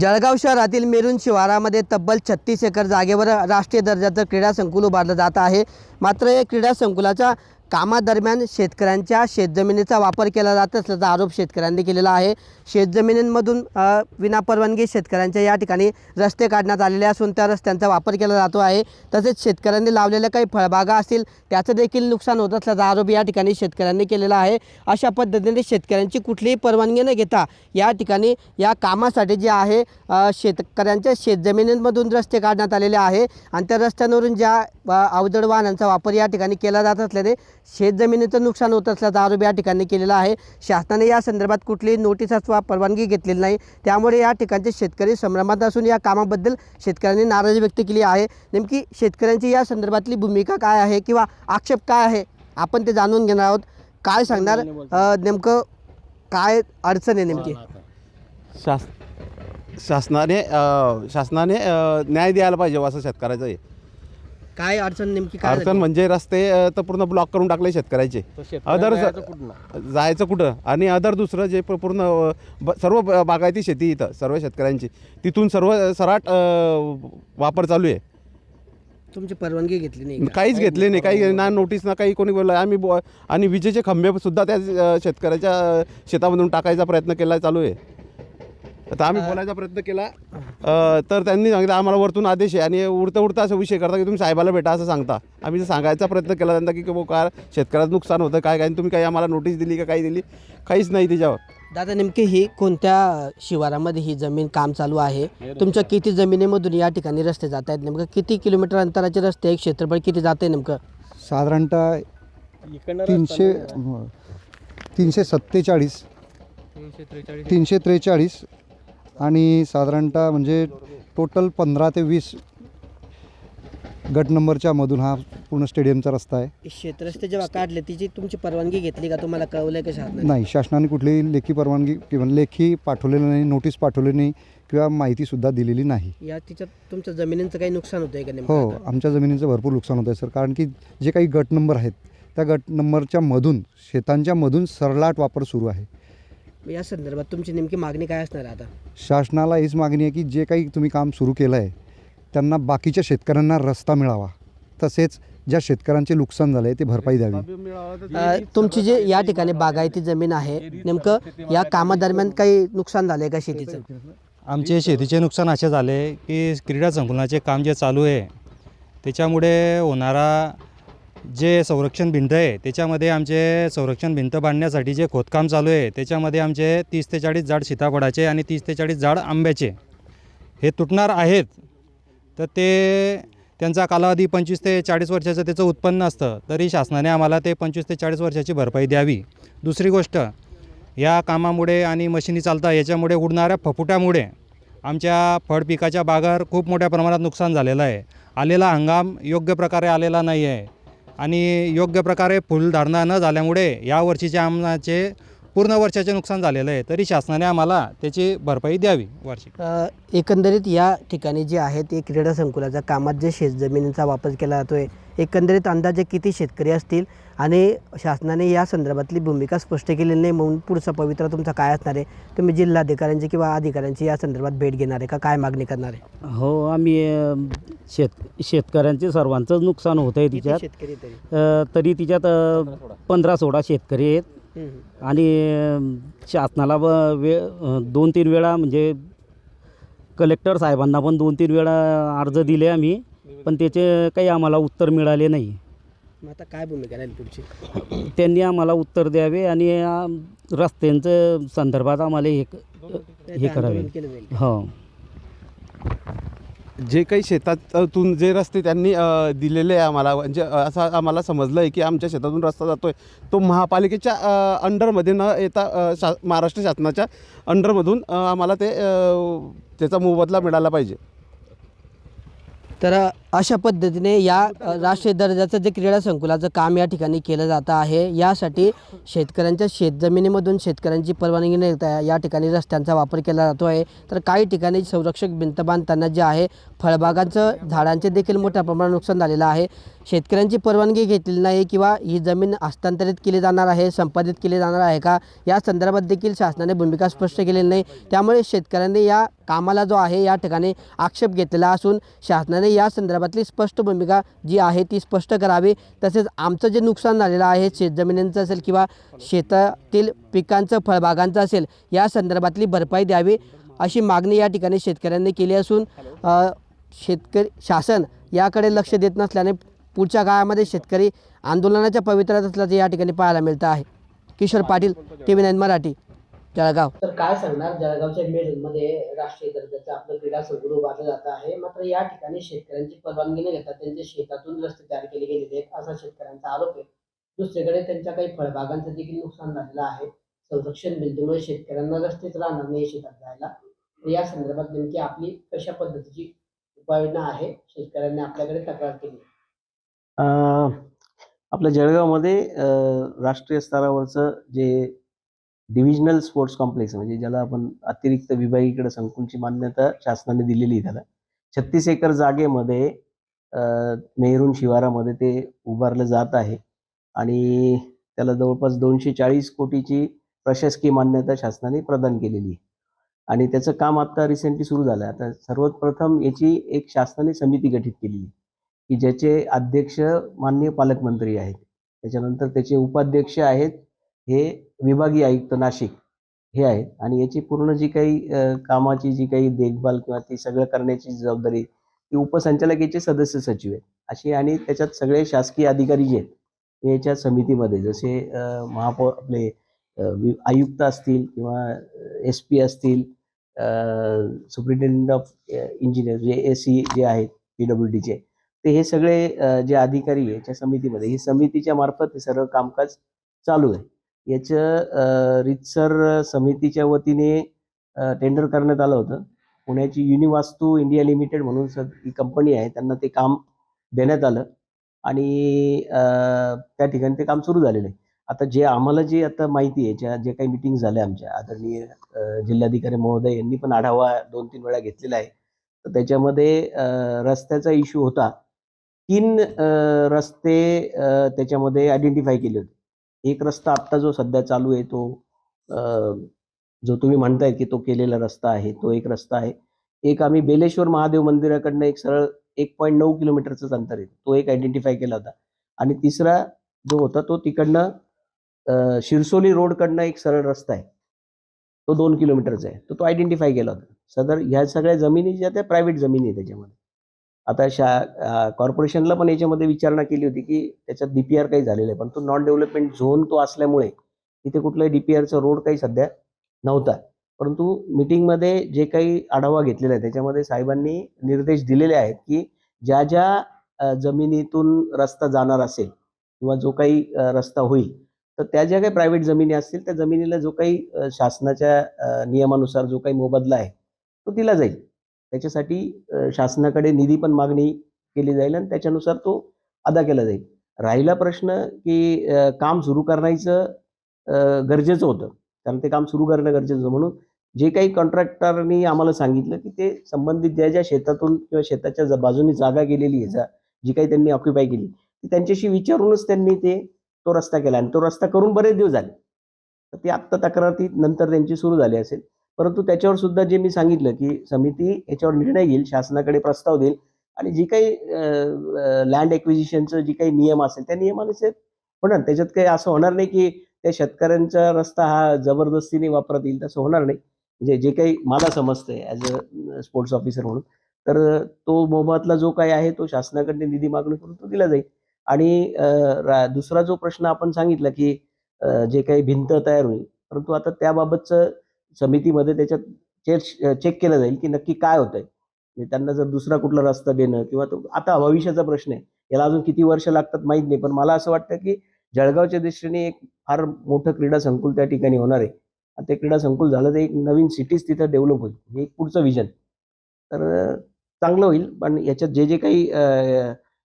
जळगाव शहरातील मेरुण शिवारामध्ये तब्बल 36 एकर जागेवर राष्ट्रीय दर्जाचं क्रीडा संकुल उभारलं जात आहे। मात्र या क्रीडा संकुलाच्या कामादरम्यान शेतकऱ्यांच्या शेतजमिनीचा वापर केला जात असल्याचा आरोप शेतकऱ्यांनी केलेला आहे। शेतजमिनींमधून विनापरवानगी शेतकऱ्यांच्या या ठिकाणी रस्ते काढण्यात आलेले असून त्या रस्त्यांचा वापर केला जातो आहे। तसेच शेतकऱ्यांनी लावलेल्या काही फळबागा असतील त्याचं देखील नुकसान होत असल्याचा आरोप या ठिकाणी शेतकऱ्यांनी केलेला आहे। अशा पद्धतीने शेतकऱ्यांची कुठलीही परवानगी न घेता या ठिकाणी या कामासाठी जे आहे शेतकऱ्यांच्या शेतजमिनींमधून रस्ते काढण्यात आलेले आहे आणि त्या रस्त्यांवरून ज्या अवजड वाहनांचा वापर या ठिकाणी केला जात असल्याने शेतजमिनीचं नुकसान होत असल्याचा आरोप या ठिकाणी केलेला आहे। शासनाने या संदर्भात कुठलीही नोटीस अथवा परवानगी घेतलेली नाही, त्यामुळे या ठिकाणचे शेतकरी संभ्रमात असून या कामाबद्दल शेतकऱ्यांनी नाराजी व्यक्त केली आहे। नेमकी शेतकऱ्यांची या संदर्भातली भूमिका काय आहे किंवा आक्षेप काय आहे आपण ते जाणून घेणार आहोत। काय सांगणार नेमकं काय अडचण आहे नेमकी? शासनाने न्याय द्यायला पाहिजे असं शेतकऱ्याचं आहे। काय अडचण नेमकी काय? अडचण म्हणजे रस्ते तर पूर्ण ब्लॉक करून टाकले शेतकऱ्याचे। अदर जायचं कुठं आणि अदर दुसरं जे पूर्ण सर्व बागायती शेती इथं सर्व शेतकऱ्यांची तिथून सर्व सराट वापर चालू आहे। तुमची परवानगी घेतली नाही? काहीच घेतले नाही, काही ना नोटीस ना काही कोणी बोललं। आम्ही आणि विजेचे खंबे सुद्धा त्या शेतकऱ्याच्या शेतामधून टाकायचा प्रयत्न केला चालू आहे। आता आम्ही बोलायचा प्रयत्न केला तर त्यांनी सांगितलं आम्हाला वरतून आदेश आहे आणि उडता असा विषय करता की तुम्ही साहेबाला भेटा असं सांगता। आम्ही सांगायचा प्रयत्न केला त्यांना की काय शेतकऱ्याचं नुकसान होतं काय तुम्ही काही आम्हाला नोटीस दिली का काही दिली, काहीच नाही त्याच्यावर। दादा नेमकी ही कोणत्या शिवारामध्ये ही जमीन काम चालू आहे? तुमच्या किती जमिनीमधून या ठिकाणी रस्ते जात आहेत? नेमकं किती किलोमीटर अंतराचे रस्ते आहे? क्षेत्रफळ किती जाते नेमकं? साधारणतः 343 आणि साधारणतः म्हणजे टोटल 15 ते 20 गट नंबरच्या मधून हा पूर्ण स्टेडियमचा रस्ता आहे। शेतरस्ते जेव्हा काढले तिची तुमची परवानगी घेतली का? तुम्हाला कळवलं का शासनाने? नाही, शासनाने कुठलीही लेखी परवानगी किंवा लेखी पाठवलेलं नाही, नोटीस पाठवली नाही किंवा माहितीसुद्धा दिलेली नाही। या तिच्यात तुमच्या जमिनींचं काही नुकसान होतं आहे का नेमकं? हो, आमच्या जमिनीचं भरपूर नुकसान होतं आहे सर, कारण की जे काही गट नंबर आहेत त्या गट नंबरच्या मधून शेतांच्या मधून सरलाट वापर सुरू आहे। या संदर्भात तुमची नेमकी मागणी काय असणार आता? शासनाला हीच मागणी आहे की जे काही तुम्ही काम सुरू केलं आहे त्यांना बाकीच्या शेतकऱ्यांना रस्ता मिळावा, तसेच ज्या शेतकऱ्यांचे नुकसान झालं आहे ते भरपाई द्यावी। तुमची जे या ठिकाणी बागायती जमीन आहे नेमकं या कामादरम्यान काही नुकसान झालं आहे का शेतीचं? आमचे शेतीचे नुकसान असे झाले की क्रीडा संकुलाचे काम जे चालू आहे त्याच्यामुळे होणारा जे संरक्षण भिंत आहे त्याच्यामध्ये आमचे संरक्षण भिंत बांधण्यासाठी जे खोदकाम चालू आहे त्याच्यामध्ये आमचे 30 ते 40 झाड सीताफळाचे आणि 30 ते 40 झाड आंब्याचे हे तुटणार आहेत। तर ते त्यांचा कालावधी 25 ते 40 वर्षाचं त्याचं उत्पन्न असतं, तरी शासनाने आम्हाला ते 25 ते 40 वर्षाची भरपाई द्यावी। दुसरी गोष्ट, या कामामुळे आणि मशिनी चालतात याच्यामुळे उडणाऱ्या फफुट्यामुळे आमच्या फळ पिकाच्या बागावर खूप मोठ्या प्रमाणात नुकसान झालेलं आहे। आलेला हंगाम योग्य प्रकारे आलेला नाही आहे आणि योग्य प्रकारे फुलधारणा न झाल्यामुळे या वर्षीच्या आमचे पूर्ण वर्षाचे नुकसान झालेलं आहे, तरी शासनाने आम्हाला त्याची भरपाई द्यावी वार्षिक। एकंदरीत या ठिकाणी जे आहे ते क्रीडा संकुलाच्या कामात जे शेतजमिनींचा वापर केला जातो आहे, एकंदरीत अंदाजे किती शेतकरी असतील आणि शासनाने या संदर्भातली भूमिका स्पष्ट केलेली नाही, म्हणून पुढचा पवित्रा तुमचा काय असणार आहे? तुम्ही जिल्हाधिकाऱ्यांची किंवा अधिकाऱ्यांची या संदर्भात भेट घेणार आहे का? काय मागणी करणार आहे? हो, आम्ही शेतकऱ्यांचे सर्वांचंच नुकसान होतं आहे तिच्यात। शेतकरी तरी तिच्यात 15-16 शेतकरी आहेत आणि शासनाला 2-3 वेळा म्हणजे कलेक्टर साहेबांना पण 2-3 वेळा अर्ज दिले आम्ही, पण त्याचे काही आम्हाला उत्तर मिळाले नाही। आता काय भूमिका राहील पुढची? त्यांनी आम्हाला उत्तर द्यावे आणि रस्त्यांचं संदर्भात आम्हाला हे करावे। हो, जे काही शेतातून जे रस्ते त्यांनी दिलेले आहे आम्हाला, म्हणजे असं आम्हाला समजलं आहे की आमच्या शेतातून रस्ता जातो आहे तो महापालिकेच्या अंडरमध्ये न येता महाराष्ट्र शासनाच्या अंडरमधून आम्हाला त्याचा मोबदला मिळाला पाहिजे। तर अशा पद्धतीने या राष्ट्रीय दर्जाचं जे क्रीडा संकुलाचं काम या ठिकाणी केलं जातं आहे. यासाठी शेतकऱ्यांच्या शेतजमिनीमधून शेतकऱ्यांची परवानगी न घेता या ठिकाणी रस्त्यांचा वापर केला जातो आहे. तर काही ठिकाणी संरक्षक भिंत बांधताना जे आहे फळबागांचं झाडांचे देखील मोठ्या प्रमाणात नुकसान झालेलं आहे. शेतकऱ्यांची परवानगी घेतलेली नाही किंवा ही जमीन हस्तांतरित केली जाणार आहे, संपादित केली जाणार आहे का, या संदर्भात देखील शासनाने भूमिका स्पष्ट केलेली नाही. त्यामुळे शेतकऱ्यांनी या कामाला जो आहे या ठिकाणी आक्षेप घेतलेला असून शासनाने या संदर्भातली स्पष्ट भूमिका जी आहे ती स्पष्ट करावी. तसेच आमचं जे नुकसान झालेलं आहे शेतजमिनींचं असेल किंवा शेतातील पिकांचं फळबागांचं असेल या संदर्भातली भरपाई द्यावी अशी मागणी या ठिकाणी शेतकऱ्यांनी केली असून शासन याकडे लक्ष देत नसल्याने पुढच्या काळामध्ये शेतकरी आंदोलनाच्या पवित्र्यात असल्याचे या ठिकाणी पाहायला मिळतं आहे. किशोर पाटील, TV9 मराठी, जळगाव. तर काय सांगणार, जळगावच्या मेडमध्ये राष्ट्रीय दर्जाचं आपलं क्रीडा संकुल उभारलं जात आहे. मात्र या ठिकाणी शेतकऱ्यांची परवानगी न घेता त्यांच्या शेतातून रस्ते तयार केले गेलेले आहेत असा शेतकऱ्यांचा आरोप आहे. दुसरीकडे त्यांच्या काही फळबागांचं देखील नुकसान झालेलं आहे. संरक्षण भिंतीमुळे शेतकऱ्यांना रस्तेच राहणार नाही शेतात जायला. तर या संदर्भात नेमकी आपली कशा पद्धतीची उपाययोजना आहे, शेतकऱ्यांनी आपल्याकडे तक्रार केली. आपल्या जळगावमध्ये राष्ट्रीय स्तरावरचं जे डिव्हिजनल स्पोर्ट्स कॉम्प्लेक्स म्हणजे ज्याला आपण अतिरिक्त विभागीय क्रीडा संकुलची मान्यता शासनाने दिलेली आहे, त्याला 36 एकर जागेमध्ये नेहरू शिवारामध्ये ते उभारलं जात आहे आणि त्याला जवळपास 240 कोटीची प्रशासकीय मान्यता शासनाने प्रदान केलेली आहे आणि त्याचं काम आता रिसेंटली सुरू झालं आहे. आता सर्वात प्रथम याची एक शासनाने समिती गठीत केलेली आहे की ज्याचे अध्यक्ष माननीय पालकमंत्री आहेत. त्याच्यानंतर त्याचे उपाध्यक्ष आहेत हे विभागीय आयुक्त नाशिक हे आहेत आणि याची पूर्ण जी काही कामाची जी काही देखभाल किंवा ती सगळं करण्याची जबाबदारी ती उपसंचालक याचे सदस्य सचिव आहेत अशी आणि त्याच्यात सगळे शासकीय अधिकारी जे आहेत ते याच्या समितीमध्ये जसे महापौर आपले आयुक्त असतील किंवा SP असतील, सुप्रिटेंडेंट ऑफ इंजिनियर जे AC जे आहेत PWDचे, ते हे सगळे जे अधिकारी आहे याच्या समितीमध्ये ही समितीच्या मार्फत हे सर्व कामकाज चालू आहे. याचं रीतसर समितीच्या वतीने टेंडर करण्यात आलं होतं. पुण्याची युनिवास्तू इंडिया लिमिटेड म्हणून ही कंपनी आहे, त्यांना ते काम देण्यात आलं आणि त्या ठिकाणी ते काम सुरू झालेलं आहे. आता आम्हाला जे आता माहिती आहे, जे काही मिटिंग झाल्या आमच्या आदरणीय जिल्हाधिकारी महोदय यांनी पण आढावा 2-3 वेळा घेतलेला आहे. तर त्याच्यामध्ये रस्त्याचा इश्यू होता. 3 रस्ते त्याच्यामध्ये आयडेंटिफाय केले होते. एक रस्ता आत्ता जो सध्या चालू आहे तो जो तुम्ही म्हणताय की तो केलेला रस्ता आहे, तो एक रस्ता आहे. एक आम्ही बेलेश्वर महादेव मंदिराकडनं एक सरळ 1.9 किलोमीटरचंच अंतर आहे, तो एक आयडेंटिफाय केला होता आणि तिसरा जो होता तो तिकडनं शिरसोली रोडकडनं एक सरळ रस्ता आहे, तो 2 किलोमीटरचा आहे, तो आयडेंटिफाय केला होता. सदर ह्या सगळ्या जमिनी ज्या त्या प्रायव्हेट जमिनी आहे त्याच्यामध्ये. आता कॉर्पोरेशनला पण याच्यामध्ये विचारणा केली होती की त्याच्यात DPR काही झालेलं आहे, पण तो नॉन डेव्हलपमेंट झोन तो असल्यामुळे तिथे कुठलाही DPRचा रोड काही सध्या नव्हता. परंतु मीटिंगमध्ये जे काही आढावा घेतलेला आहे त्याच्यामध्ये साहेबांनी निर्देश दिलेले आहेत की ज्या ज्या जमिनीतून रस्ता जाणार असेल किंवा जो काही रस्ता होईल तर त्या ज्या काही प्रायव्हेट जमिनी असतील त्या जमिनीला जो काही शासनाच्या नियमानुसार जो काही मोबदला आहे तो दिला जाईल. त्याच्यासाठी शासनाकडे निधी पण मागणी केली जाईल आणि त्याच्यानुसार तो अदा केला जाईल. राहिला प्रश्न की काम सुरू करण्याचं गरजेचं होतं, कारण ते काम सुरू करणं गरजेचं होतं. म्हणून जे काही कॉन्ट्रॅक्टरनी आम्हाला सांगितलं की ते संबंधित ज्या ज्या शेतातून किंवा शेताच्या बाजूनी जागा गेलेली आहे, जी काही त्यांनी ऑक्युपाय केली ती त्यांच्याशी विचारूनच त्यांनी तो रस्ता केला आणि तो रस्ता करून बरेच दिवस झाले. तर ती आत्ता तक्रार ती नंतर त्यांची सुरू झाली असेल. परंतु त्याच्यावर सुद्धा जे मी सांगितलं की समिती याच्यावर निर्णय घेईल, शासनाकडे प्रस्ताव देईल आणि जी काही लँड एक्विजिशनचं जी काही नियम असेल त्या नियमानुसार होणार. त्याच्यात काही असं होणार नाही की त्या शेतकऱ्यांचा रस्ता हा जबरदस्तीने वापरत येईल, तसं होणार नाही. म्हणजे जे काही मला समजतंय ॲज अ स्पोर्ट्स ऑफिसर म्हणून, तर तो मोबदला जो काही आहे तो शासनाकडे निधी मागणी करून तो दिला जाईल. आणि दुसरा जो प्रश्न आपण सांगितला की जे काही भिंत तयार होईल, परंतु आता त्याबाबतचं समितीमध्ये त्याच्यात चेक केलं जाईल की नक्की काय होतंय. म्हणजे त्यांना जर दुसरा कुठला रस्ता देणं किंवा तो आता भविष्याचा प्रश्न आहे, याला अजून किती वर्ष लागतात माहीत नाही. पण मला असं वाटतं की जळगावच्या दृष्टीने एक फार मोठं क्रीडा संकुल त्या ठिकाणी होणार आहे. ते क्रीडा संकुल झालं तर एक नवीन सिटीज तिथं डेव्हलप होईल, हे एक पुढचं विजन. तर चांगलं होईल. पण याच्यात जे काही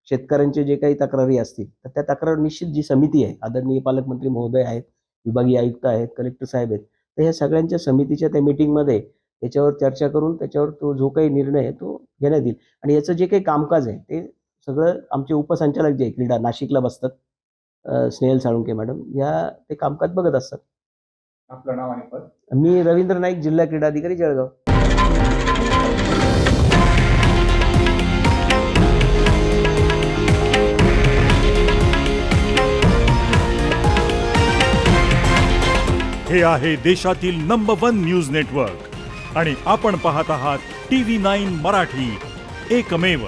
शेतकऱ्यांचे जे काही तक्रारी असतील तर त्या तक्रार निश्चित जी समिती आहे, आदरणीय पालकमंत्री महोदय आहेत, विभागीय आयुक्त आहेत, कलेक्टर साहेब आहेत, तर ह्या सगळ्यांच्या समितीच्या त्या मीटिंगमध्ये याच्यावर चर्चा करून त्याच्यावर तो जो काही निर्णय आहे तो घेण्यात येईल. आणि याचं जे काही कामकाज आहे ते सगळं आमचे उपसंचालक जे आहे क्रीडा नाशिकला बसतात, स्नेहल साळुंके मॅडम, या ते कामकाज बघत असतात. आपलं नाव आणि पद? मी रवींद्र नाईक, जिल्हा क्रीडा अधिकारी, जळगाव. हे आहे देशातील नंबर 1 न्यूज नेटवर्क आणि आपण पाहत आहात TV9 मराठी, एकमेव.